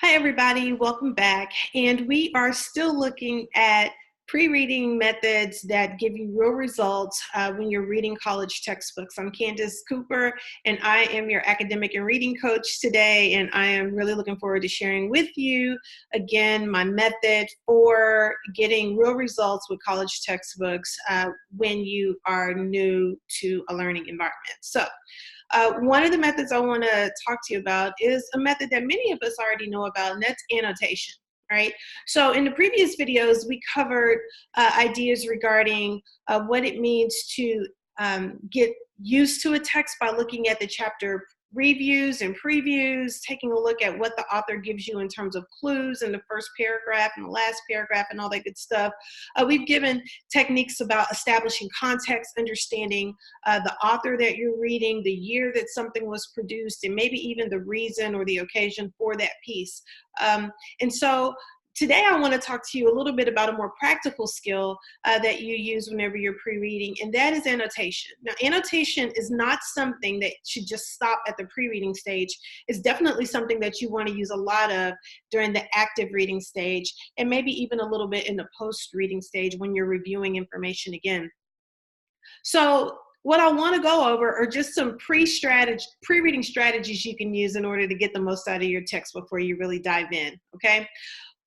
Hi, everybody. Welcome back. And we are still looking at pre-reading methods that give you real results when you're reading college textbooks. I'm Candace Cooper, and I am your academic and reading coach today. And I am really looking forward to sharing with you, again, my method for getting real results with college textbooks when you are new to a learning environment. So, one of the methods I want to talk to you about is a method that many of us already know about, and that's annotation, right? So in the previous videos, we covered ideas regarding what it means to get used to a text by looking at the chapter reviews and previews, taking a look at what the author gives you in terms of clues in the first paragraph and the last paragraph and all that good stuff. We've given techniques about establishing context, understanding the author that you're reading, the year that something was produced, and maybe even the reason or the occasion for that piece. And so today I want to talk to you a little bit about a more practical skill that you use whenever you're pre-reading, and that is annotation. Now, annotation is not something that should just stop at the pre-reading stage. It's definitely something that you want to use a lot of during the active reading stage, and maybe even a little bit in the post-reading stage when you're reviewing information again. So what I want to go over are just some pre-reading strategies you can use in order to get the most out of your text before you really dive in, okay?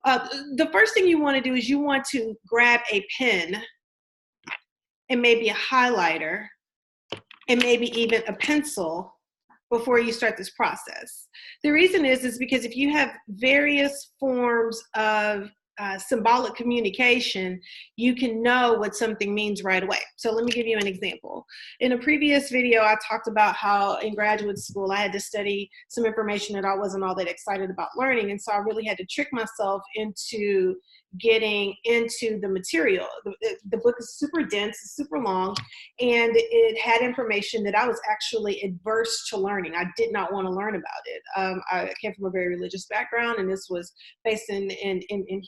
The first thing you want to do is you want to grab a pen and maybe a highlighter and maybe even a pencil before you start this process. The reason is because if you have various forms of symbolic communication, you can know what something means right away. So let me give you an example. In a previous video, I talked about how in graduate school, I had to study some information that I wasn't all that excited about learning. And so I really had to trick myself into getting into the material. The book is super dense, it's super long, and it had information that I was actually adverse to learning. I did not want to learn about it. I came from a very religious background, and this was based in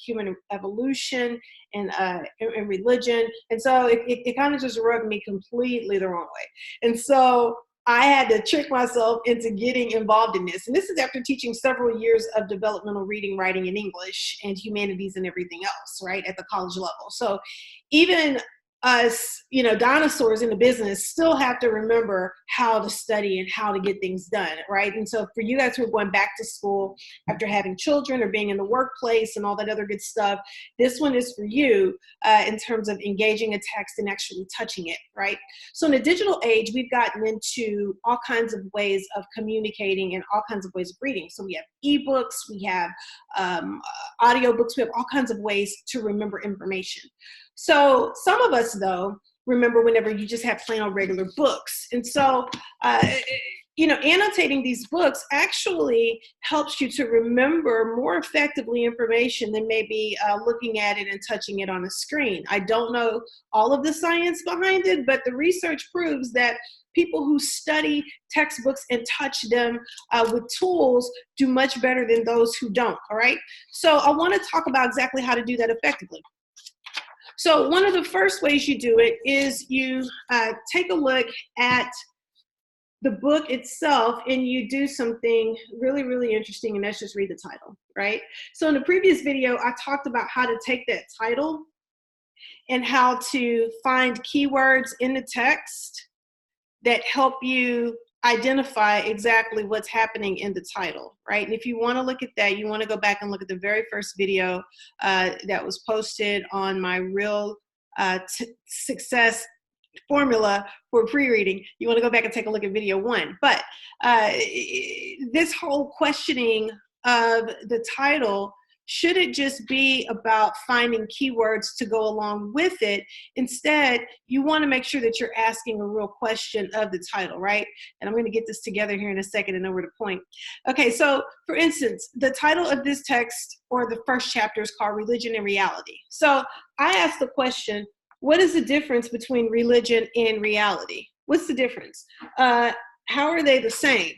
human evolution and in religion. And so it kind of just rubbed me completely the wrong way. And so I had to trick myself into getting involved in this. And this is after teaching several years of developmental reading, writing, and English and humanities and everything else, right, at the college level. So even us, dinosaurs in the business still have to remember how to study and how to get things done, right? And so for you guys who are going back to school after having children or being in the workplace and all that other good stuff, this one is for you in terms of engaging a text and actually touching it, right? So in the digital age, we've gotten into all kinds of ways of communicating and all kinds of ways of reading. So we have ebooks, we have audiobooks, we have all kinds of ways to remember information. So some of us, though, remember whenever you just have plain old regular books. And so, annotating these books actually helps you to remember more effectively information than maybe looking at it and touching it on a screen. I don't know all of the science behind it, but the research proves that people who study textbooks and touch them with tools do much better than those who don't, all right? So I want to talk about exactly how to do that effectively. So one of the first ways you do it is you take a look at the book itself and you do something really, really interesting, and that's just read the title, right? So in the previous video, I talked about how to take that title and how to find keywords in the text that help you identify exactly what's happening in the title, right? And if you want to look at that, you want to go back and look at the very first video that was posted on my real success formula for pre-reading. You want to go back and take a look at video 1. But this whole questioning of the title, should it just be about finding keywords to go along with it? Instead, you want to make sure that you're asking a real question of the title, right? And I'm going to get this together here in a second and know where to point. Okay, so for instance, the title of this text or the first chapter is called Religion and Reality. So I asked the question, what is the difference between religion and reality? What's the difference? How are they the same?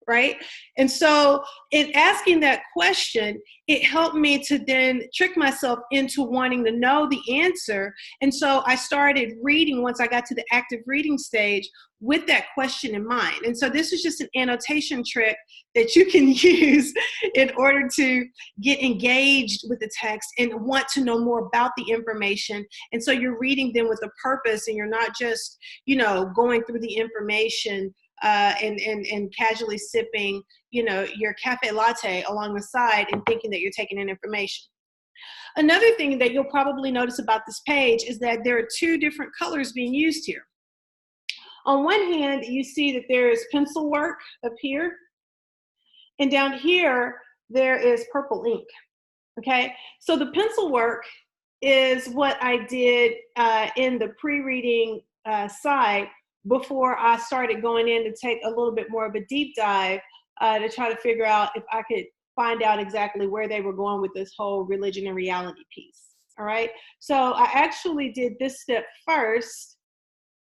right? And so in asking that question, it helped me to then trick myself into wanting to know the answer. And so I started reading once I got to the active reading stage with that question in mind. And so this is just an annotation trick that you can use in order to get engaged with the text and want to know more about the information. And so you're reading them with a purpose, and you're not just, going through the information and casually sipping, your cafe latte along the side and thinking that you're taking in information. Another thing that you'll probably notice about this page is that there are two different colors being used here. On one hand, you see that there is pencil work up here, and down here, there is purple ink, okay? So the pencil work is what I did in the pre-reading side before I started going in to take a little bit more of a deep dive to try to figure out if I could find out exactly where they were going with this whole religion and reality piece, all right? So I actually did this step first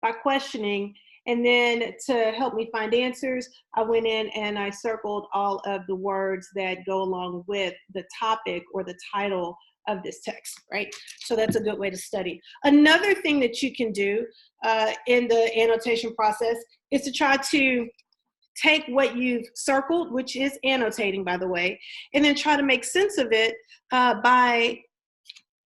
by questioning, and then to help me find answers, I went in and I circled all of the words that go along with the topic or the title of this text, right? So that's a good way to study. Another thing that you can do in the annotation process is to try to take what you've circled, which is annotating, by the way, and then try to make sense of it by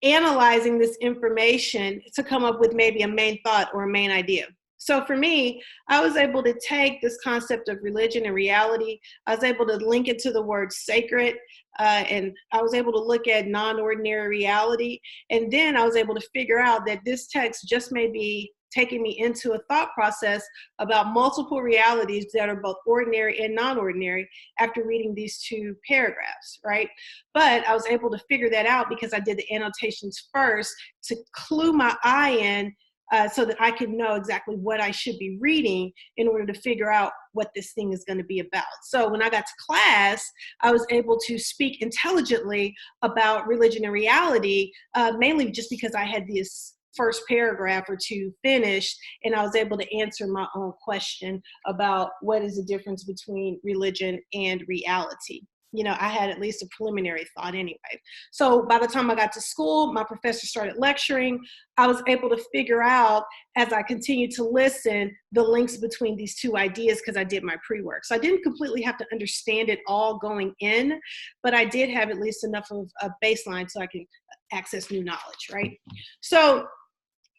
analyzing this information to come up with maybe a main thought or a main idea. So for me, I was able to take this concept of religion and reality. I was able to link it to the word sacred, and I was able to look at non-ordinary reality. And then I was able to figure out that this text just may be taking me into a thought process about multiple realities that are both ordinary and non-ordinary after reading these two paragraphs, right? But I was able to figure that out because I did the annotations first to clue my eye in so that I could know exactly what I should be reading in order to figure out what this thing is going to be about. So when I got to class, I was able to speak intelligently about religion and reality, mainly just because I had this first paragraph or two finished, and I was able to answer my own question about what is the difference between religion and reality. I had at least a preliminary thought anyway. So by the time I got to school, my professor started lecturing. I was able to figure out, as I continued to listen, the links between these two ideas because I did my pre-work. So I didn't completely have to understand it all going in, but I did have at least enough of a baseline so I can access new knowledge, right? So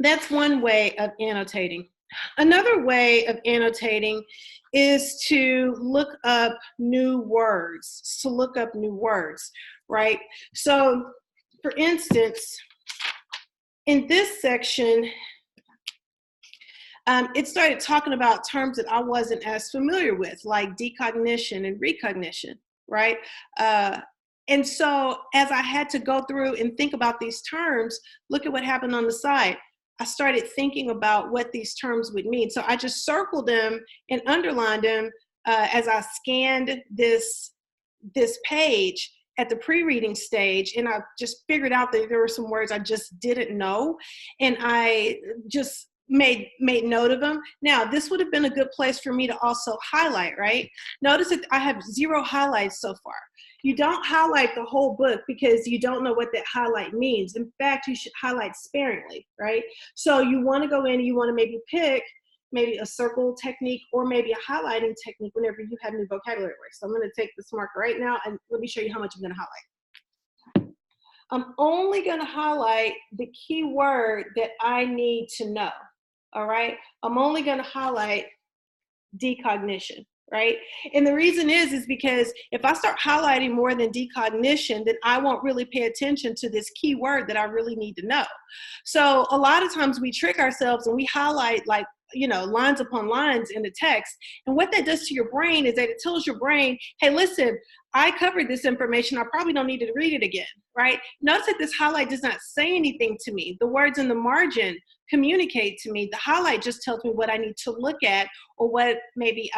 that's one way of annotating. Another way of annotating is to look up new words, right? So for instance, in this section, it started talking about terms that I wasn't as familiar with, like decognition and recognition, right? And so as I had to go through and think about these terms, look at what happened on the side. I started thinking about what these terms would mean. So I just circled them and underlined them as I scanned this page at the pre-reading stage, and I just figured out that there were some words I just didn't know, and I just made note of them. Now, this would have been a good place for me to also highlight, right? Notice that I have 0 highlights so far. You don't highlight the whole book because you don't know what that highlight means. In fact, you should highlight sparingly, right? So you want to go in and you want to maybe pick maybe a circle technique or maybe a highlighting technique whenever you have new vocabulary words. So I'm going to take this marker right now and let me show you how much I'm going to highlight. I'm only going to highlight the key word that I need to know, all right? I'm only going to highlight decognition, right? And the reason is because if I start highlighting more than decognition, then I won't really pay attention to this key word that I really need to know. So a lot of times we trick ourselves and we highlight like, lines upon lines in the text. And what that does to your brain is that it tells your brain, hey, listen, I covered this information. I probably don't need to read it again, right? Notice that this highlight does not say anything to me. The words in the margin communicate to me. The highlight just tells me what I need to look at or what maybe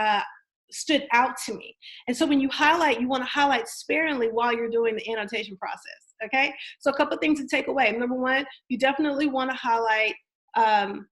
stood out to me. And so when you highlight, you want to highlight sparingly while you're doing the annotation process, okay? So a couple of things to take away. Number one, you definitely want to highlight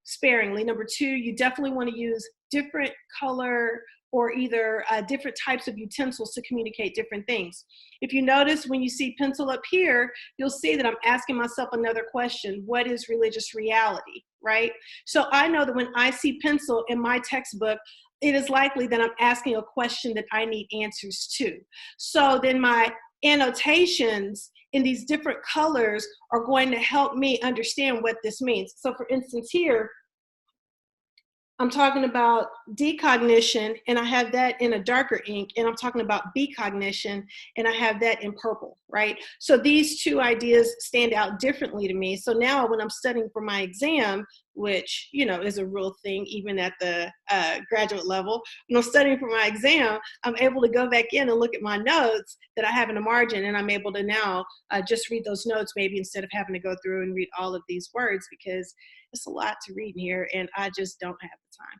sparingly. Number two, you definitely want to use different color or either different types of utensils to communicate different things. If you notice when you see pencil up here, you'll see that I'm asking myself another question. What is religious reality, right? So I know that when I see pencil in my textbook, it is likely that I'm asking a question that I need answers to. So then my annotations in these different colors are going to help me understand what this means. So for instance here, I'm talking about decognition, and I have that in a darker ink, and I'm talking about becognition, and I have that in purple, right? So these two ideas stand out differently to me. So now when I'm studying for my exam, which, you know, is a real thing even at the graduate level, when I'm studying for my exam, I'm able to go back in and look at my notes that I have in the margin, and I'm able to now just read those notes maybe instead of having to go through and read all of these words, because it's a lot to read in here and I just don't have the time.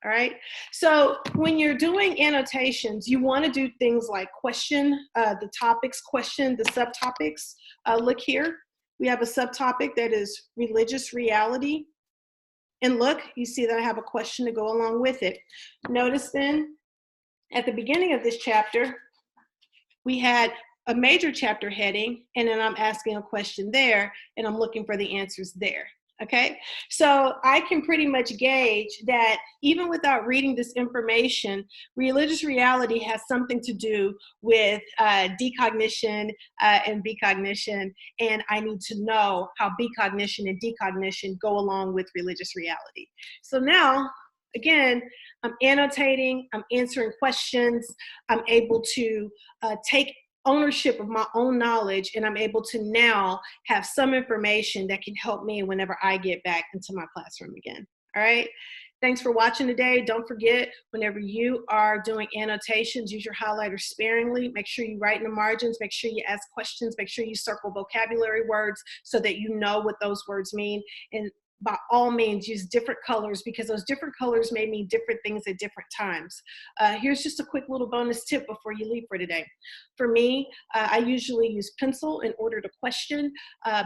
All right. So when you're doing annotations, you want to do things like question the topics, question the subtopics. Look here. We have a subtopic that is religious reality. And look, you see that I have a question to go along with it. Notice then at the beginning of this chapter, we had a major chapter heading, and then I'm asking a question there, and I'm looking for the answers there. Okay, so I can pretty much gauge that even without reading this information, religious reality has something to do with decognition and becognition, and I need to know how becognition and decognition go along with religious reality. So now, again, I'm annotating, I'm answering questions, I'm able to take ownership of my own knowledge, and I'm able to now have some information that can help me whenever I get back into my classroom again. All right. Thanks for watching today. Don't forget, whenever you are doing annotations, use your highlighter sparingly. Make sure you write in the margins. Make sure you ask questions. Make sure you circle vocabulary words so that you know what those words mean. And by all means, use different colors, because those different colors may mean different things at different times. Here's just a quick little bonus tip before you leave for today. For me, I usually use pencil in order to question,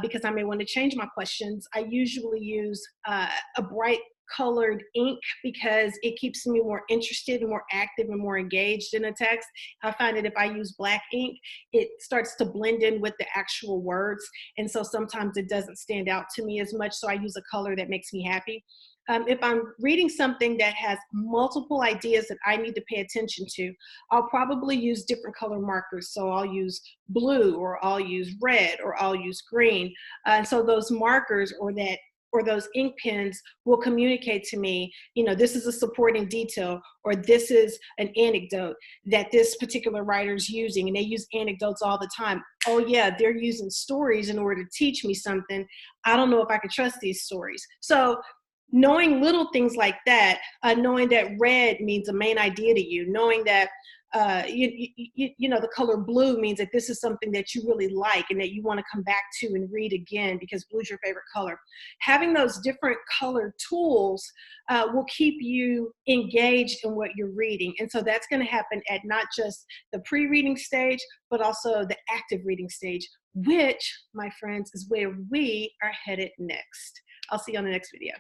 because I may want to change my questions. I usually use a bright colored ink because it keeps me more interested and more active and more engaged in a text. I find that if I use black ink, it starts to blend in with the actual words, and so sometimes it doesn't stand out to me as much, so I use a color that makes me happy. If I'm reading something that has multiple ideas that I need to pay attention to, I'll probably use different color markers. So I'll use blue, or I'll use red, or I'll use green. And so those markers or those ink pens will communicate to me, you know, this is a supporting detail, or this is an anecdote that this particular writer's using, and they use anecdotes all the time. Oh yeah, they're using stories in order to teach me something. I don't know if I can trust these stories. So knowing little things like that, knowing that red means a main idea to you, knowing that you know, the color blue means that this is something that you really like and that you want to come back to and read again because blue is your favorite color. Having those different color tools will keep you engaged in what you're reading. And so that's going to happen at not just the pre-reading stage, but also the active reading stage, which, my friends, is where we are headed next. I'll see you on the next video.